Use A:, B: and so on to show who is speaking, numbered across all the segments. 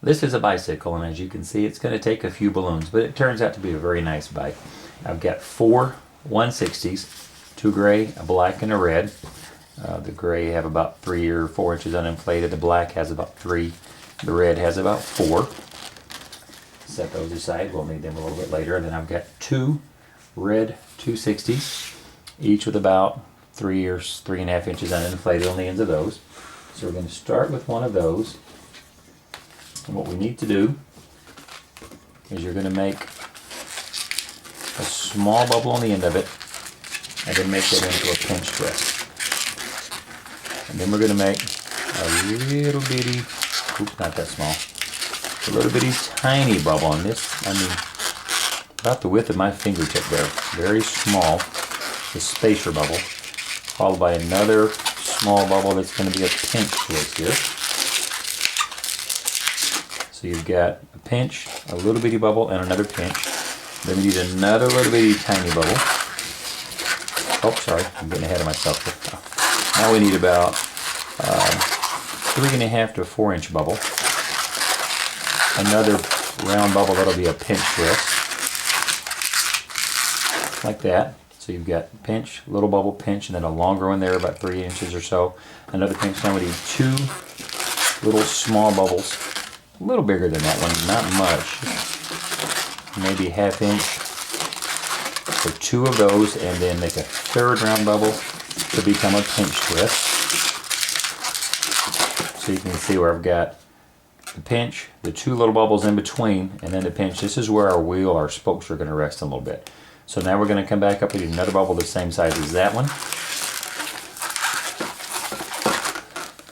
A: This is a bicycle, and as you can see, it's going to take a few balloons, but it turns out to be a very nice bike. I've got 4 160s, 2 gray, a black, and a red. The gray have about 3 or 4 inches uninflated. The black has about 3. The red has about 4. Set those aside. We'll need them a little bit later. And then I've got 2 red 260s, each with about 3 or 3.5 inches uninflated on the ends of those. So we're going to start with one of those. And what we need to do is you're going to make a small bubble on the end of it and then make that into a pinch twist. And then we're going to make a little bitty, oops, not that small, a little bitty tiny bubble on this. I mean, about the width of my fingertip there. Very small, the spacer bubble, followed by another small bubble that's going to be a pinch twist here. So you've got a pinch, a little bitty bubble, and another pinch. Then we need another little bitty tiny bubble. Oh, sorry, I'm getting ahead of myself here. Now we need about 3.5 to 4 inch bubble. Another round bubble, that'll be a pinch twist. Like that. So you've got pinch, little bubble, pinch, and then a longer one there, about 3 inches or so. Another pinch. Now we need 2 little small bubbles. A little bigger than that one, not much. Maybe ½ inch. So 2 of those, and then make a third round bubble to become a pinch twist. So you can see where I've got the pinch, the 2 little bubbles in between, and then the pinch. This is where our wheel, our spokes are going to rest a little bit. So now we're going to come back up with another bubble the same size as that one.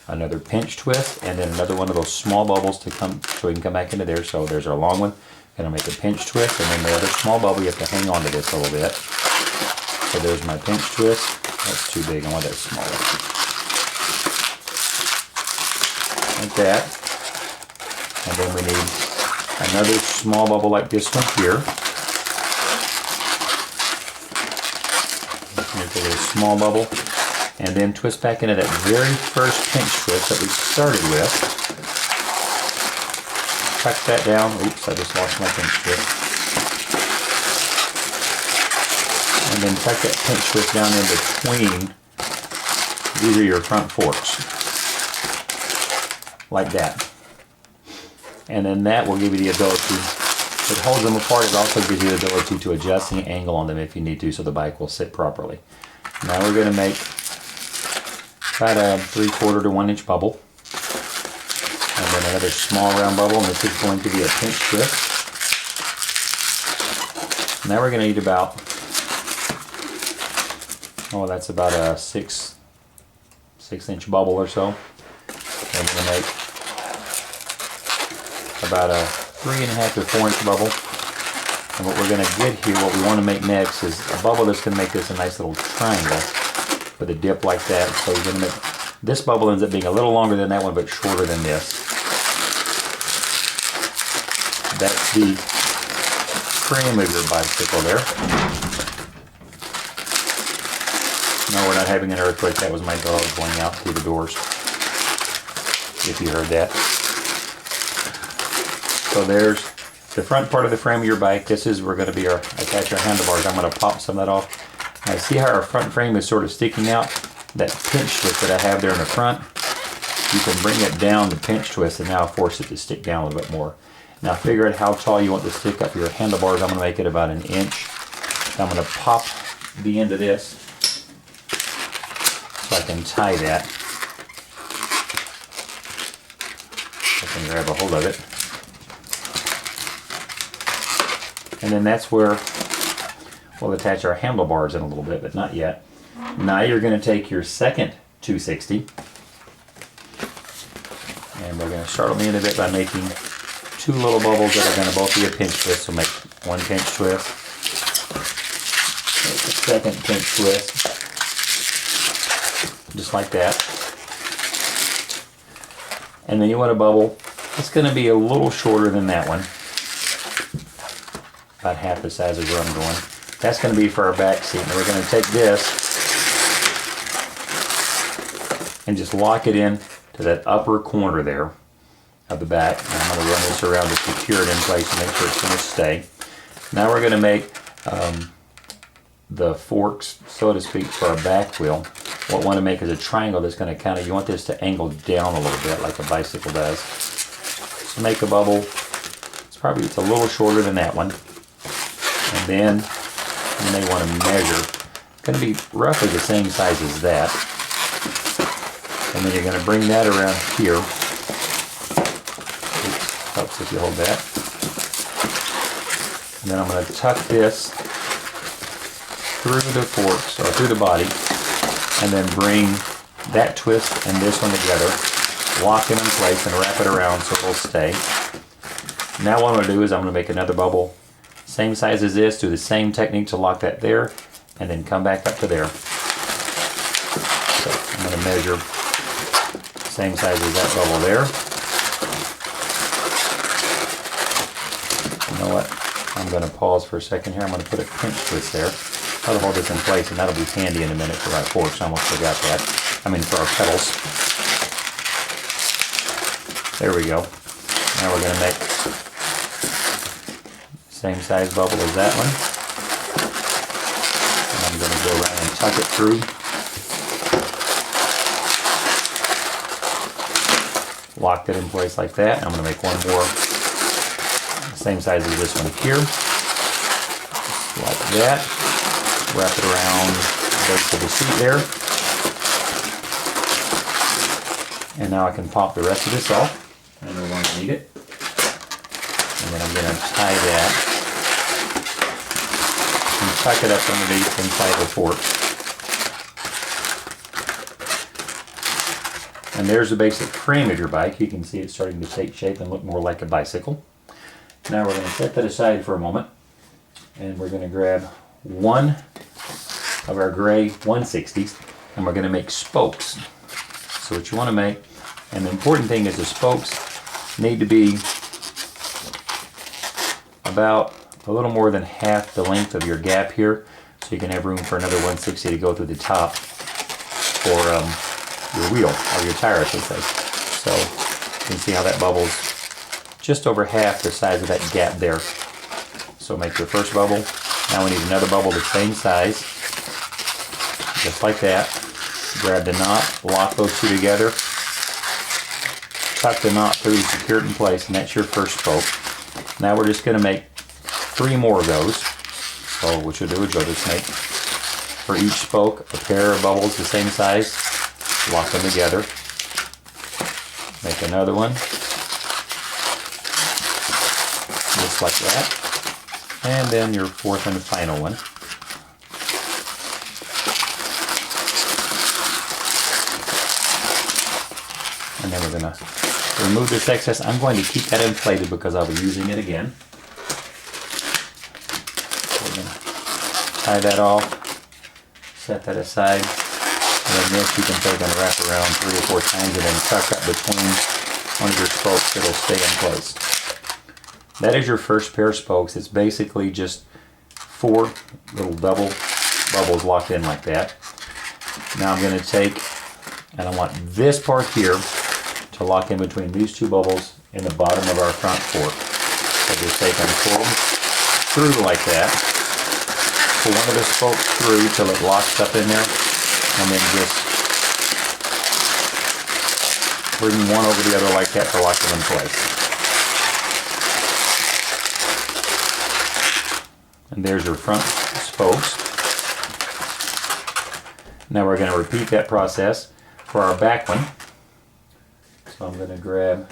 A: Another pinch twist, and then another one of those small bubbles to come, so we can come back into there. So there's our long one. Going to make a pinch twist, and then the other small bubble, you have to hang on to this a little bit. So there's my pinch twist. That's too big. I want that smaller. Like that. And then we need another small bubble like this one here. Make a little small bubble. And then twist back into that very first pinch twist that we started with. Tuck that down. Oops, I just lost my pinch twist. And then tuck that pinch twist down in between. These are your front forks. Like that. And then that will give you the ability, it holds them apart, it also gives you the ability to adjust the angle on them if you need to so the bike will sit properly. Now we're going to make about a 3/4 to 1 inch bubble. And then another small round bubble, and this is going to be a pinch twist. Now we're going to need about, oh, that's about a 6 inch bubble or so. And we're going to make about a 3.5 to 4 inch bubble. And what we're going to get here, what we want to make next is a bubble that's going to make this a nice little triangle with a dip like that. So we're going to make, this bubble ends up being a little longer than that one, but shorter than this. That's the frame of your bicycle there. No, we're not having an earthquake. That was my dog going out through the doors, if you heard that. So there's the front part of the frame of your bike. This is, we're going to be attach our handlebars. I'm going to pop some of that off. Now see how our front frame is sort of sticking out? That pinch twist that I have there in the front, you can bring it down the pinch twist and now force it to stick down a little bit more. Now figure out how tall you want to stick up your handlebars. I'm going to make it about 1 inch. I'm going to pop the end of this so I can tie that. I can grab a hold of it. And then that's where we'll attach our handlebars in a little bit, but not yet. Now you're going to take your second 260, and we're going to start on the end of it by making 2 little bubbles that are going to both be a pinch twist. So make 1 pinch twist, make a second pinch twist, just like that. And then you want a bubble that's going to be a little shorter than that one. About half the size of where I'm going. That's going to be for our back seat. And we're going to take this and just lock it in to that upper corner there. of the back. And I'm going to run this around to secure it in place and make sure it's going to stay. Now we're going to make the forks, so to speak, for our back wheel. What we want to make is a triangle that's going to kind of, you want this to angle down a little bit like a bicycle does. So make a bubble. It's a little shorter than that one. And then you may want to measure. It's going to be roughly the same size as that. And then you're going to bring that around here. Oops, helps if you hold that. And then I'm going to tuck this through the forks, or through the body, and then bring that twist and this one together, lock it in place, and wrap it around so it'll stay. Now what I'm going to do is I'm going to make another bubble, same size as this, do the same technique to lock that there, and then come back up to there. So I'm going to measure same size as that bubble there. You know what? I'm going to pause for a second here. I'm going to put a pinch twist there. That'll hold this in place, and that'll be handy in a minute for our forks. I almost forgot that. For our pedals. There we go. Now we're going to make same size bubble as that one. And I'm going to go around and tuck it through. Locked it in place like that. I'm going to make one more same size as this one here. Like that. Wrap it around the base of the seat there. And now I can pop the rest of this off. I no longer need it. And then I'm going to tie that and tuck it up underneath inside the fork. And there's the basic frame of your bike. You can see it's starting to take shape and look more like a bicycle. Now we're going to set that aside for a moment, and we're going to grab one of our gray 160s, and we're going to make spokes. So what you want to make, and the important thing is the spokes need to be about a little more than half the length of your gap here, so you can have room for another 160 to go through the top for your wheel, or your tire I should say. So you can see how that bubbles just over half the size of that gap there. So make your first bubble. Now we need another bubble the same size, just like that. Grab the knot, lock those two together, tuck the knot through to secure it in place, and that's your first spoke. Now we're just going to make 3 more of those. So what you'll do is you'll just make, for each spoke, a pair of bubbles the same size, lock them together, make another one, just like that, and then your fourth and final one. And then we're going to remove this excess. I'm going to keep that inflated because I'll be using it again. So we're going to tie that off, set that aside, and then this you can take and wrap around 3 or 4 times and then tuck up between one of your spokes. It'll stay in place. That is your first pair of spokes. It's basically just 4 little double bubbles locked in like that. Now I'm going to take, and I want this part here to lock in between these 2 bubbles in the bottom of our front fork. So just take and pull them through like that. Pull one of the spokes through till it locks up in there, and then just bring one over the other like that to lock them in place. And there's your front spokes. Now we're going to repeat that process for our back one. So I'm going to grab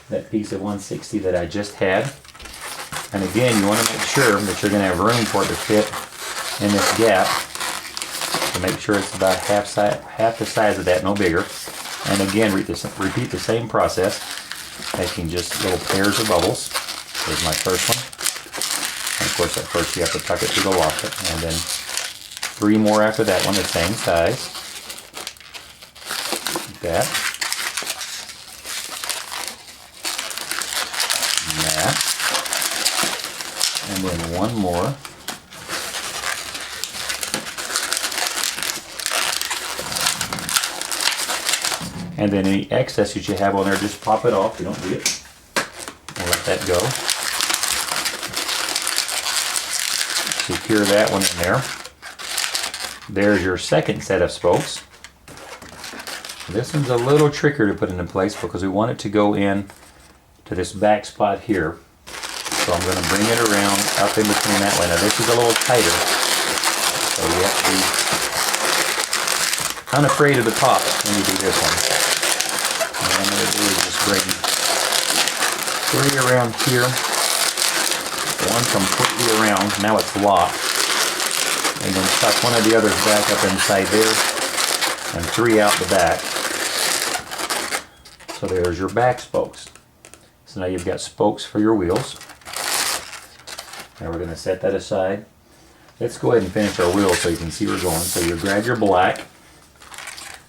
A: that piece of 160 that I just had. And again, you want to make sure that you're going to have room for it to fit in this gap. So make sure it's about half the size of that, no bigger. And again, repeat the same process, making just little pairs of bubbles. Here's my first one. And of course, at first you have to tuck it through the locket, and then 3 more after that one, the same size. Like that. And that. And then 1 more. And then any excess that you have on there, just pop it off. You don't need it. And let that go. Secure that one in there. There's your second set of spokes. This one's a little trickier to put into place because we want it to go in to this back spot here. So I'm going to bring it around up in between that one. Now this is a little tighter, so you have to be unafraid of the pop when you do this one. And what I'm going to do is just bring 3 around here, 1 completely around. Now it's locked. And then tuck one of the others back up inside there, and 3 out the back. So there's your back spokes. So now you've got spokes for your wheels. Now we're going to set that aside. Let's go ahead and finish our wheels so you can see where we're going. So you grab your black,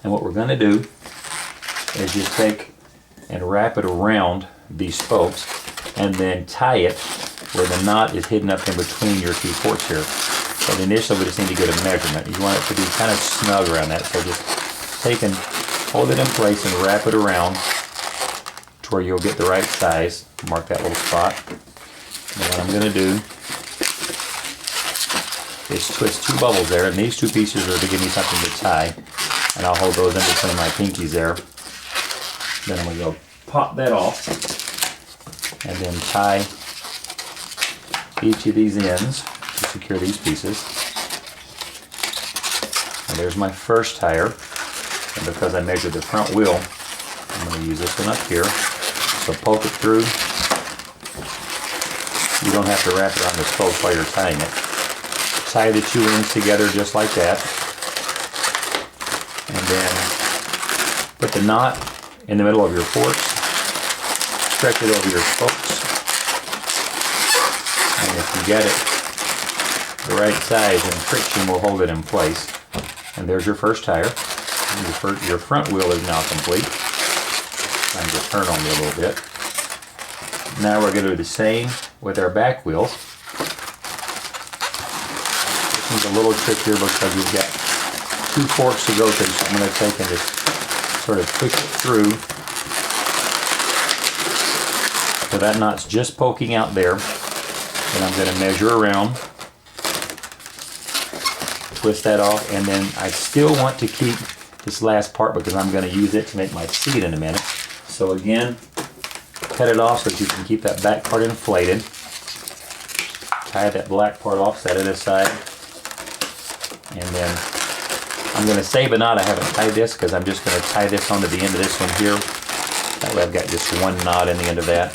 A: and what we're going to do is just take and wrap it around these spokes and then tie it where the knot is hidden up in between your 2 forks here. But initially we just need to get a measurement. You want it to be kind of snug around that. So just take and hold it in place and wrap it around to where you'll get the right size. Mark that little spot. And what I'm going to do is twist 2 bubbles there, and these 2 pieces are to give me something to tie, and I'll hold those in between my pinkies there. Then I'm going to go pop that off and then tie each of these ends to secure these pieces. And there's my first tire, and because I measured the front wheel, I'm going to use this one up here. So poke it through. You don't have to wrap it on the spoke while you're tying it. Tie the 2 ends together just like that. And then put the knot in the middle of your forks. Stretch it over your spokes. And if you get it the right size, then friction will hold it in place. And there's your first tire. Your front wheel is now complete. Time to turn on me a little bit. Now we're going to do the same with our back wheels. This one's a little trickier because you've got 2 forks to go through, so I'm going to take and just sort of push it through. So that knot's just poking out there. And I'm going to measure around, twist that off, and then I still want to keep this last part because I'm going to use it to make my seat in a minute. So again, cut it off so that you can keep that back part inflated. Tie that black part off, set it aside. And then I'm going to save a knot. I haven't tied this because I'm just going to tie this onto the end of this one here. That way I've got just 1 knot in the end of that.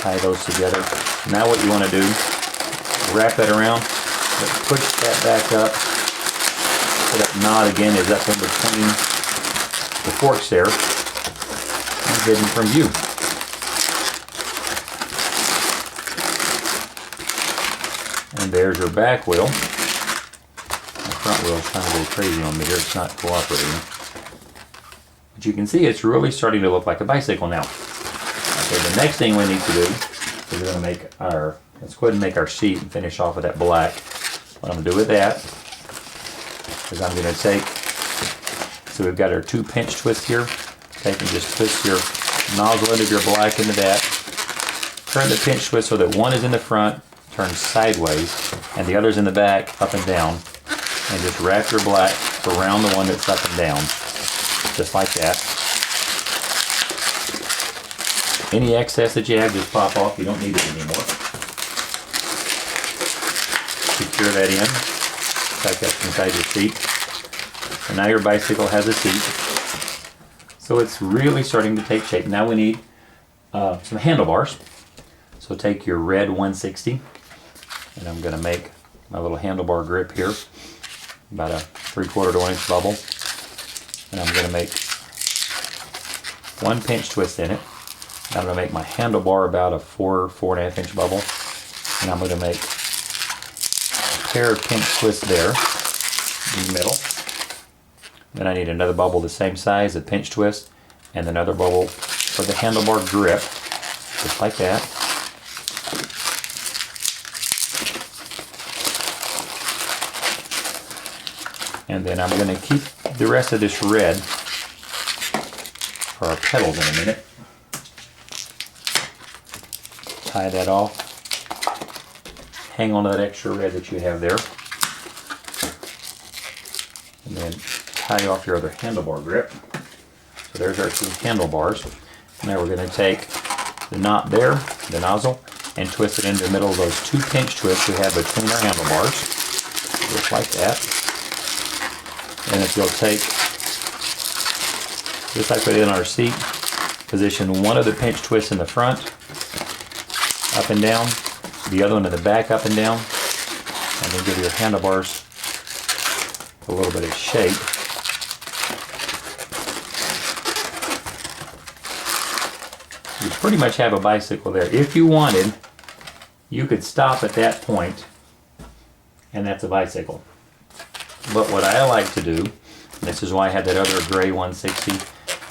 A: Tie those together. Now what you want to do, wrap that around, push that back up. So that knot again is up in between the forks there and hidden from view. And there's your back wheel. My front wheel is trying to go crazy on me here. It's not cooperating. But you can see it's really starting to look like a bicycle now. Okay, the next thing we need to do is we're going to make our, let's go ahead and make our seat and finish off with that black. What I'm going to do with that is I'm going to take, so we've got our 2 pinch twists here. Take and just twist your nozzle end of your black into that. Turn the pinch twist so that one is in the front, turns sideways, and the other's in the back, up and down. And just wrap your black around the one that's up and down. Just like that. Any excess that you have, just pop off. You don't need it anymore. Secure that in. Tuck that inside your seat. And now your bicycle has a seat. So it's really starting to take shape. Now we need some handlebars. So take your red 160, and I'm going to make my little handlebar grip here, about a 3/4 to 1 inch bubble. And I'm going to make 1 pinch twist in it. And I'm going to make my handlebar about a 4.5 inch bubble. And I'm going to make a pair of pinch twists there in the middle. Then I need another bubble the same size, a pinch twist, and another bubble for the handlebar grip, just like that. And then I'm going to keep the rest of this red for our pedals in a minute. Tie that off. Hang on to that extra red that you have there. And then tie off your other handlebar grip. So there's our two handlebars. Now we're going to take the knot there, the nozzle, and twist it into the middle of those two pinch twists we have between our handlebars. Just like that. And if you'll take, just like we did on our seat, position one of the pinch twists in the front, up and down, the other one in the back, up and down, and then give your handlebars a little bit of shape. You pretty much have a bicycle there. If you wanted, you could stop at that point, and that's a bicycle. But what I like to do, and this is why I had that other gray 160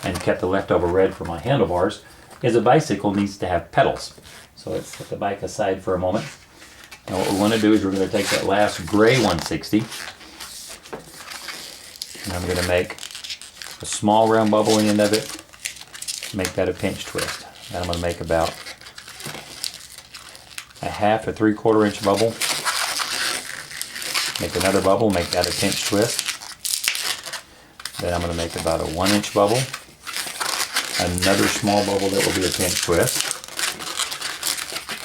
A: and kept the leftover red for my handlebars, is a bicycle needs to have pedals. So let's put the bike aside for a moment. Now what we want to do is we're going to take that last gray 160, and I'm going to make a small round bubble in the end of it, make that a pinch twist. And I'm going to make about a 1/2 to 3/4 inch bubble. Make another bubble, make that a pinch twist. Then I'm going to make about a 1 inch bubble. Another small bubble that will be a pinch twist.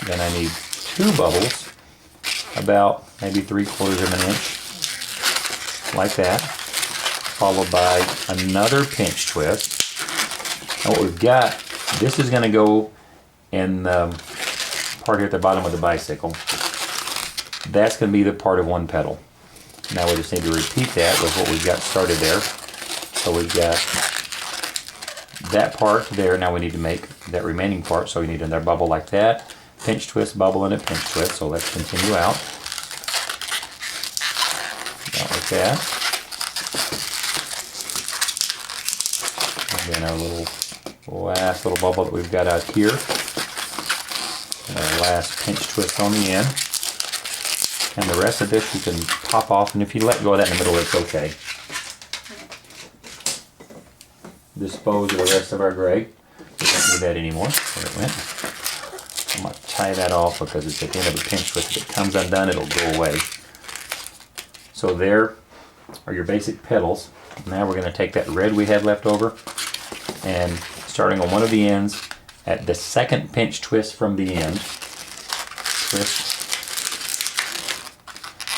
A: Then I need 2 bubbles, about maybe 3/4 of an inch, like that, followed by another pinch twist. And what we've got, this is going to go in the part here at the bottom of the bicycle. That's going to be the part of one pedal. Now we just need to repeat that with what we've got started there. So we've got that part there. Now we need to make that remaining part. So we need another bubble like that. Pinch twist, bubble, and a pinch twist. So let's continue out. About like that. And then our last little bubble that we've got out here. And our last pinch twist on the end. And the rest of this you can pop off, and if you let go of that in the middle, it's okay. Dispose of the rest of our gray. We don't need that anymore. There it went. I'm going to tie that off because it's at the end of a pinch twist. If it comes undone, it'll go away. So there are your basic pedals. Now we're going to take that red we had left over, and starting on one of the ends, at the second pinch twist from the end, twist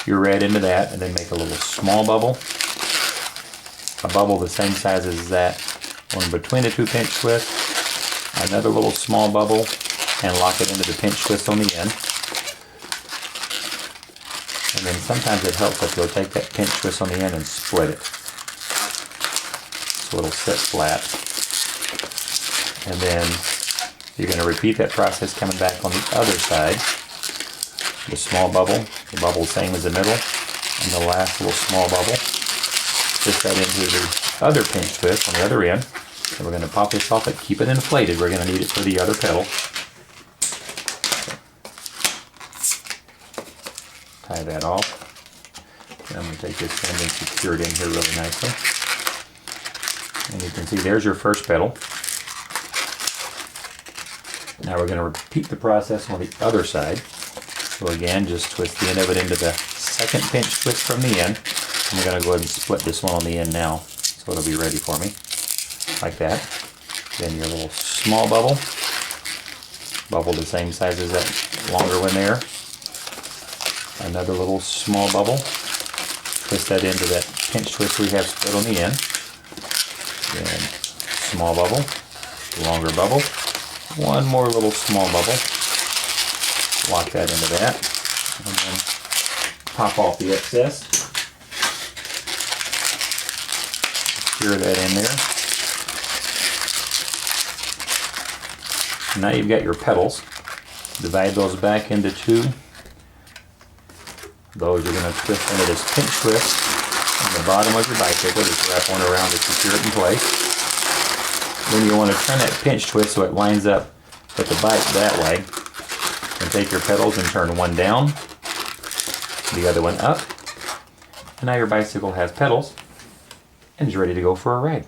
A: your red into that, and then make a little small bubble. A bubble the same size as that one between the two pinch twists. Another little small bubble, and lock it into the pinch twist on the end. And then sometimes it helps if you'll take that pinch twist on the end and split it, so it'll sit flat. And then you're going to repeat that process coming back on the other side. The small bubble, the bubble same as the middle, and the last little small bubble. Twist that into the other pinch twist on the other end. And we're going to pop this off and keep it inflated. We're going to need it for the other pedal. Tie that off. And I'm going to take this end and secure it in here really nicely. And you can see there's your first pedal. Now we're going to repeat the process on the other side. So again, just twist the end of it into the second pinch twist from the end. I'm going to go ahead and split this one on the end now, so it'll be ready for me. Like that. Then your little small bubble. Bubble the same size as that longer one there. Another little small bubble. Twist that into that pinch twist we have split on the end. Then small bubble. Longer bubble. One more little small bubble. Lock that into that, and then pop off the excess. Secure that in there. Now you've got your pedals. Divide those back into 2. Those you're going to twist into this pinch twist on the bottom of your bicycle. Just wrap one around to secure it in place. Then you want to turn that pinch twist so it lines up with the bike that way. And take your pedals and turn one down, the other one up, and now your bicycle has pedals and is ready to go for a ride.